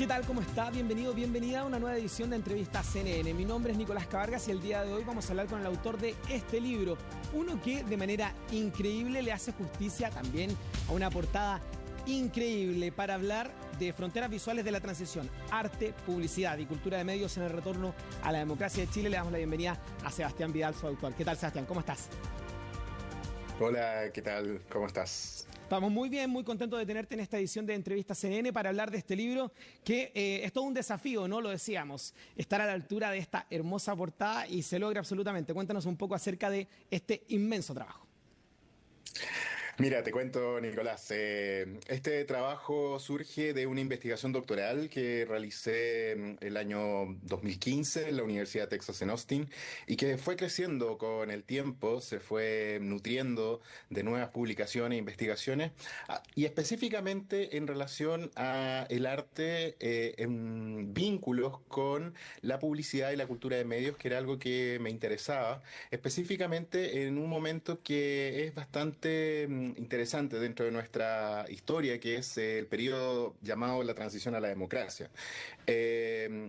¿Qué tal? ¿Cómo está? Bienvenido, bienvenida a una nueva edición de Entrevistas CNN. Mi nombre es Nicolás Cabargas y el día de hoy vamos a hablar con el autor de este libro. Uno que de manera increíble le hace justicia también a una portada increíble para hablar de fronteras visuales de la transición, arte, publicidad y cultura de medios en el retorno a la democracia de Chile. Le damos la bienvenida a Sebastián Vidal, su autor. ¿Qué tal, Sebastián? ¿Cómo estás? Hola, ¿qué tal? ¿Cómo estás? Estamos muy bien, muy contentos de tenerte en esta edición de Entrevistas CNN para hablar de este libro que es todo un desafío, ¿no? Lo decíamos, estar a la altura de esta hermosa portada y se logra absolutamente. Cuéntanos un poco acerca de este inmenso trabajo. Mira, te cuento, Nicolás. Este trabajo surge de una investigación doctoral que realicé el año 2015 en la Universidad de Texas en Austin y que fue creciendo con el tiempo, se fue nutriendo de nuevas publicaciones e investigaciones, y específicamente en relación a el arte en vínculos con la publicidad y la cultura de medios, que era algo que me interesaba, específicamente en un momento que es bastante interesante dentro de nuestra historia, que es el periodo llamado la transición a la democracia. Eh,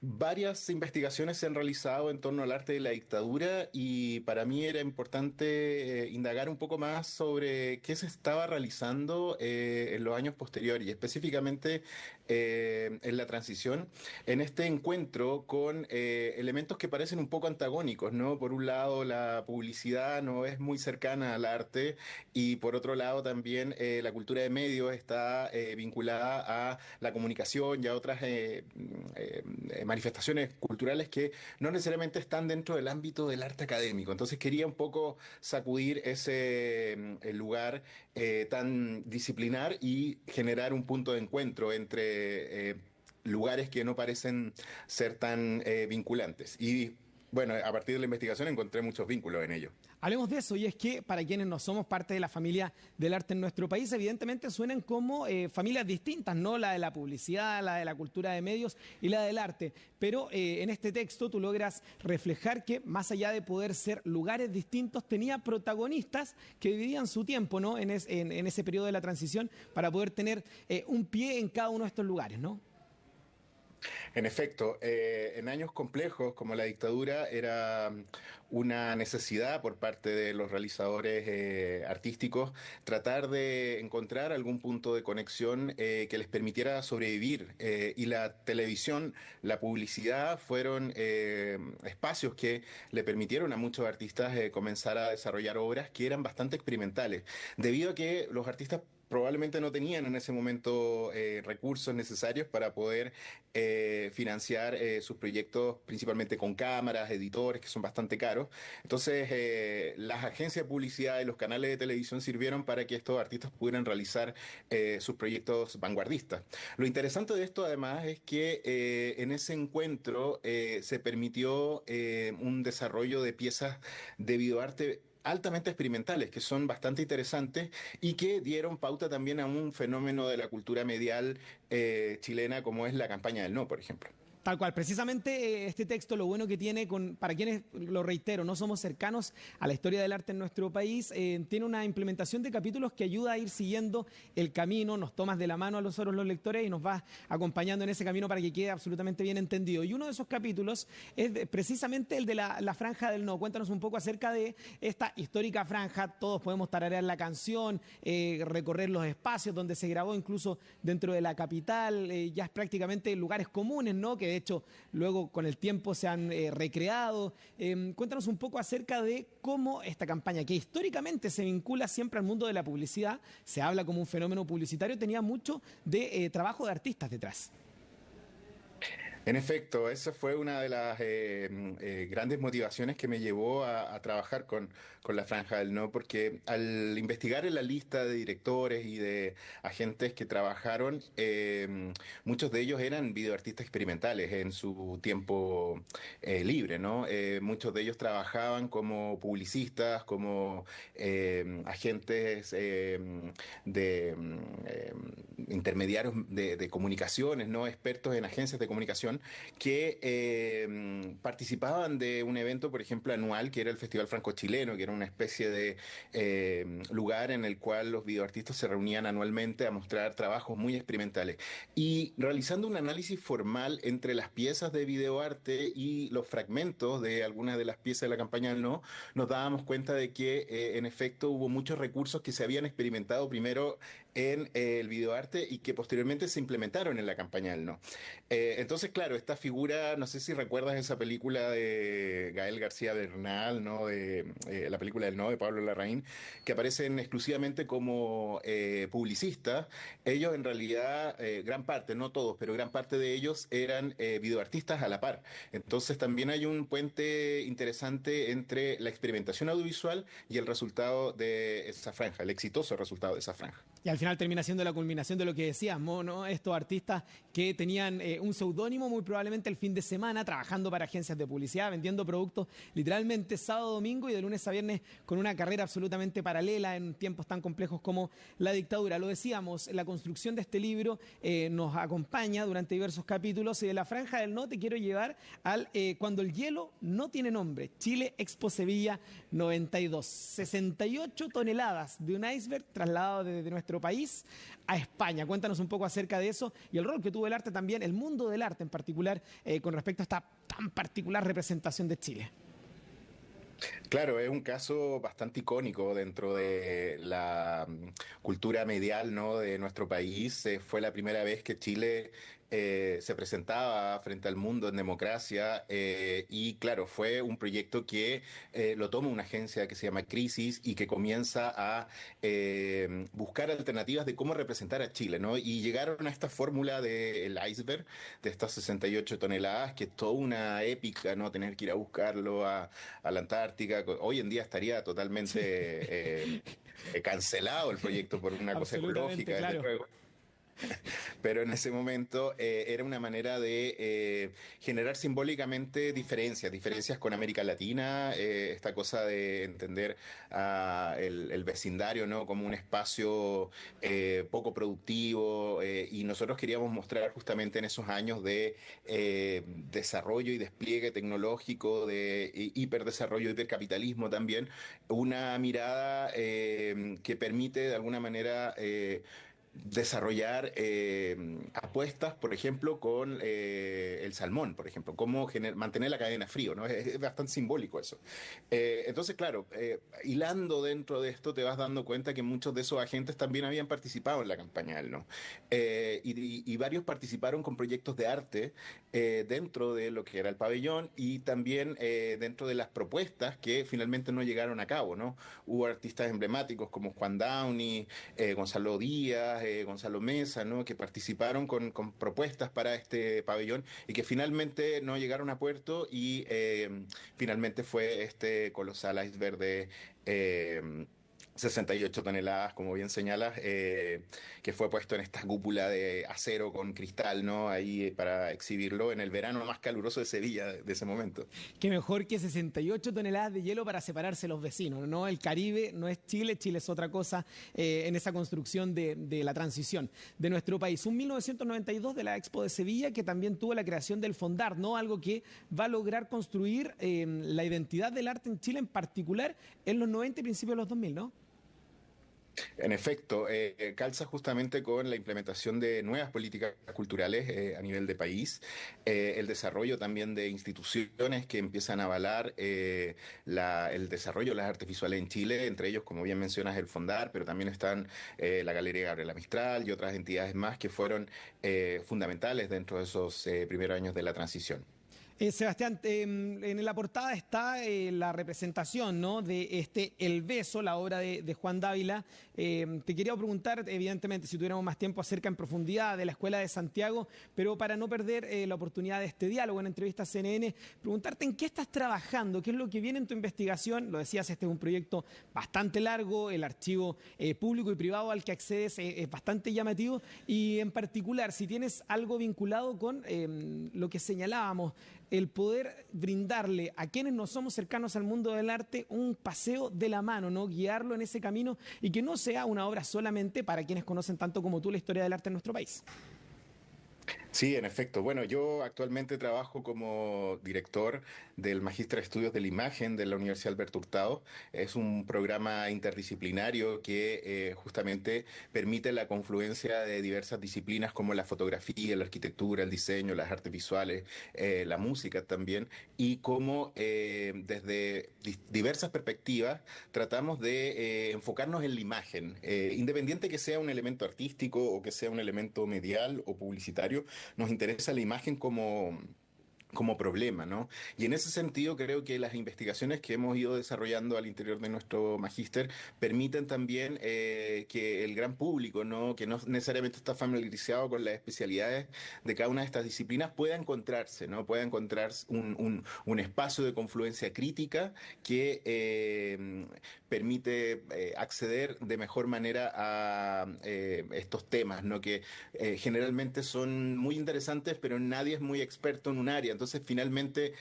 Varias investigaciones se han realizado en torno al arte de la dictadura y para mí era importante indagar un poco más sobre qué se estaba realizando en los años posteriores y específicamente en la transición, en este encuentro con elementos que parecen un poco antagónicos, ¿no? Por un lado, la publicidad no es muy cercana al arte y por otro lado también la cultura de medios está vinculada a la comunicación y a otras manifestaciones culturales que no necesariamente están dentro del ámbito del arte académico. Entonces quería un poco sacudir ese el lugar tan disciplinar y generar un punto de encuentro entre lugares que no parecen ser tan vinculantes. Y bueno, a partir de la investigación encontré muchos vínculos en ello. Hablemos de eso, y es que para quienes no somos parte de la familia del arte en nuestro país, evidentemente suenan como familias distintas, ¿no? La de la publicidad, la de la cultura de medios y la del arte. Pero en este texto tú logras reflejar que, más allá de poder ser lugares distintos, tenía protagonistas que dividían su tiempo, ¿no? En ese periodo de la transición para poder tener un pie en cada uno de estos lugares, ¿no? En efecto, en años complejos como la dictadura era una necesidad por parte de los realizadores artísticos tratar de encontrar algún punto de conexión que les permitiera sobrevivir. Y la televisión, la publicidad fueron espacios que le permitieron a muchos artistas comenzar a desarrollar obras que eran bastante experimentales, debido a que los artistas probablemente no tenían en ese momento recursos necesarios para poder financiar sus proyectos principalmente con cámaras, editores que son bastante caros. Entonces, las agencias de publicidad y los canales de televisión sirvieron para que estos artistas pudieran realizar sus proyectos vanguardistas. Lo interesante de esto además es que en ese encuentro se permitió un desarrollo de piezas de videoarte altamente experimentales, que son bastante interesantes y que dieron pauta también a un fenómeno de la cultura medial chilena como es la campaña del no, por ejemplo. Tal cual, precisamente este texto lo bueno que tiene, para quienes, lo reitero, no somos cercanos a la historia del arte en nuestro país, tiene una implementación de capítulos que ayuda a ir siguiendo el camino, nos tomas de la mano a nosotros los lectores y nos vas acompañando en ese camino para que quede absolutamente bien entendido. Y uno de esos capítulos es precisamente el de la franja del no. Cuéntanos un poco acerca de esta histórica franja, todos podemos tararear la canción, recorrer los espacios donde se grabó, incluso dentro de la capital, ya es prácticamente lugares comunes, ¿no? Que de hecho luego con el tiempo se han recreado. Cuéntanos un poco acerca de cómo esta campaña, que históricamente se vincula siempre al mundo de la publicidad, se habla como un fenómeno publicitario, tenía mucho de trabajo de artistas detrás. En efecto, esa fue una de las grandes motivaciones que me llevó a trabajar con la Franja del No, porque al investigar en la lista de directores y de agentes que trabajaron, muchos de ellos eran videoartistas experimentales en su tiempo libre, ¿no? Muchos de ellos trabajaban como publicistas, como agentes de intermediarios de comunicaciones, ¿no? Expertos en agencias de comunicación, que participaban de un evento, por ejemplo, anual, que era el Festival Franco-Chileno, que era una especie de lugar en el cual los videoartistas se reunían anualmente a mostrar trabajos muy experimentales. Y realizando un análisis formal entre las piezas de videoarte y los fragmentos de algunas de las piezas de la campaña del No, nos dábamos cuenta de que en efecto hubo muchos recursos que se habían experimentado primero en el videoarte y que posteriormente se implementaron en la campaña del No. Entonces, claro, esta figura, no sé si recuerdas esa película de Gael García Bernal, ¿no? De la película del No, de Pablo Larraín, que aparecen exclusivamente como publicistas. Ellos en realidad, gran parte, no todos, pero gran parte de ellos eran videoartistas a la par. Entonces también hay un puente interesante entre la experimentación audiovisual y el resultado de esa franja, el exitoso resultado de esa franja. Y al final termina siendo la culminación de lo que decíamos, ¿no? Estos artistas que tenían un seudónimo muy probablemente el fin de semana trabajando para agencias de publicidad, vendiendo productos literalmente sábado, domingo y de lunes a viernes con una carrera absolutamente paralela en tiempos tan complejos como la dictadura. Lo decíamos, la construcción de este libro nos acompaña durante diversos capítulos y de la franja del No te quiero llevar al Cuando el hielo no tiene nombre, Chile Expo Sevilla 92. 68 toneladas de un iceberg trasladado desde nuestro país a España. Cuéntanos un poco acerca de eso y el rol que tuvo el arte también, el mundo del arte en particular, con respecto a esta tan particular representación de Chile. Claro, es un caso bastante icónico dentro de la cultura medial, ¿no? De nuestro país. Fue la primera vez que Chile se presentaba frente al mundo en democracia y claro, fue un proyecto que lo toma una agencia que se llama Crisis y que comienza a buscar alternativas de cómo representar a Chile, ¿no? Y llegaron a esta fórmula del iceberg, de estas 68 toneladas, que es toda una épica, ¿no? Tener que ir a buscarlo a la Antártica. Hoy en día estaría totalmente cancelado el proyecto por una cosa ecológica, desde claro. luego. Pero en ese momento era una manera de generar simbólicamente diferencias con América Latina, esta cosa de entender el vecindario, ¿no? Como un espacio poco productivo y nosotros queríamos mostrar justamente en esos años de desarrollo y despliegue tecnológico, de hiperdesarrollo, hipercapitalismo también, una mirada que permite de alguna manera desarrollar apuestas, por ejemplo, con el salmón, por ejemplo, cómo mantener la cadena frío, ¿no? Es bastante simbólico eso. Entonces, claro, hilando dentro de esto te vas dando cuenta que muchos de esos agentes también habían participado en la campaña del No. Y varios participaron con proyectos de arte dentro de lo que era el pabellón y también dentro de las propuestas que finalmente no llegaron a cabo, ¿no? Hubo artistas emblemáticos como Juan Downey, Gonzalo Díaz, Gonzalo Mesa, ¿no? Que participaron con propuestas para este pabellón y que finalmente no llegaron a puerto y finalmente fue este colosal iceberg de 68 toneladas, como bien señalas, que fue puesto en esta cúpula de acero con cristal, ¿no? Ahí para exhibirlo en el verano más caluroso de Sevilla de ese momento. Qué mejor que 68 toneladas de hielo para separarse los vecinos, ¿no? El Caribe no es Chile, Chile es otra cosa en esa construcción de la transición de nuestro país. Un 1992 de la Expo de Sevilla que también tuvo la creación del Fondar, ¿no? Algo que va a lograr construir la identidad del arte en Chile, en particular en los 90 y principios de los 2000, ¿no? En efecto, calza justamente con la implementación de nuevas políticas culturales a nivel de país, el desarrollo también de instituciones que empiezan a avalar el desarrollo de las artes visuales en Chile, entre ellos, como bien mencionas, el Fondar, pero también están la Galería Gabriela Mistral y otras entidades más que fueron fundamentales dentro de esos primeros años de la transición. Sebastián, en la portada está la representación, ¿no? De El Beso, la obra de Juan Dávila. Te quería preguntar, evidentemente, si tuviéramos más tiempo acerca en profundidad de la Escuela de Santiago, pero para no perder la oportunidad de este diálogo en entrevista a CNN, preguntarte en qué estás trabajando, qué es lo que viene en tu investigación. Lo decías, este es un proyecto bastante largo, el archivo público y privado al que accedes es bastante llamativo y en particular, si tienes algo vinculado con lo que señalábamos, el poder brindarle a quienes no somos cercanos al mundo del arte un paseo de la mano, ¿no? Guiarlo en ese camino y que no sea una obra solamente para quienes conocen tanto como tú la historia del arte en nuestro país. Sí, en efecto. Bueno, yo actualmente trabajo como director del Magíster de Estudios de la Imagen de la Universidad Alberto Hurtado. Es un programa interdisciplinario que justamente permite la confluencia de diversas disciplinas como la fotografía, la arquitectura, el diseño, las artes visuales, la música también, y cómo desde diversas perspectivas tratamos de enfocarnos en la imagen, independiente que sea un elemento artístico o que sea un elemento medial o publicitario. Nos interesa la imagen como problema, ¿no? Y en ese sentido creo que las investigaciones que hemos ido desarrollando al interior de nuestro magíster permiten también que el gran público, ¿no? Que no necesariamente está familiarizado con las especialidades de cada una de estas disciplinas, pueda encontrarse, ¿no? Pueda encontrar un espacio de confluencia crítica que permite acceder de mejor manera a estos temas, ¿no? Que generalmente son muy interesantes, pero nadie es muy experto en un área. Entonces, finalmente,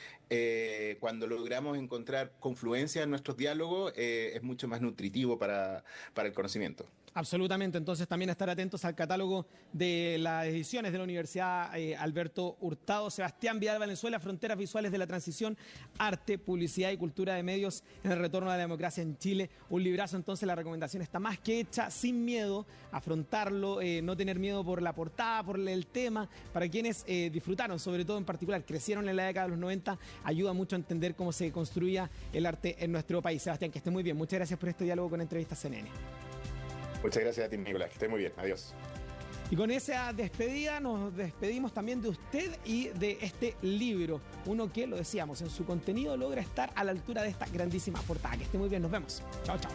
cuando logramos encontrar confluencia en nuestros diálogos, es mucho más nutritivo para el conocimiento. Absolutamente, entonces también estar atentos al catálogo de las ediciones de la Universidad Alberto Hurtado. Sebastián Vidal Valenzuela, Fronteras Visuales de la Transición, Arte, Publicidad y Cultura de Medios en el Retorno a la Democracia en Chile. Un librazo, entonces la recomendación está más que hecha, sin miedo, afrontarlo, no tener miedo por la portada, por el tema. Para quienes disfrutaron, sobre todo en particular, crecieron en la década de los 90, ayuda mucho a entender cómo se construía el arte en nuestro país. Sebastián, que esté muy bien. Muchas gracias por este diálogo con Entrevistas CNN. Muchas gracias a ti, Nicolás. Que esté muy bien. Adiós. Y con esa despedida nos despedimos también de usted y de este libro. Uno que, lo decíamos, en su contenido logra estar a la altura de esta grandísima portada. Que esté muy bien. Nos vemos. Chao, chao.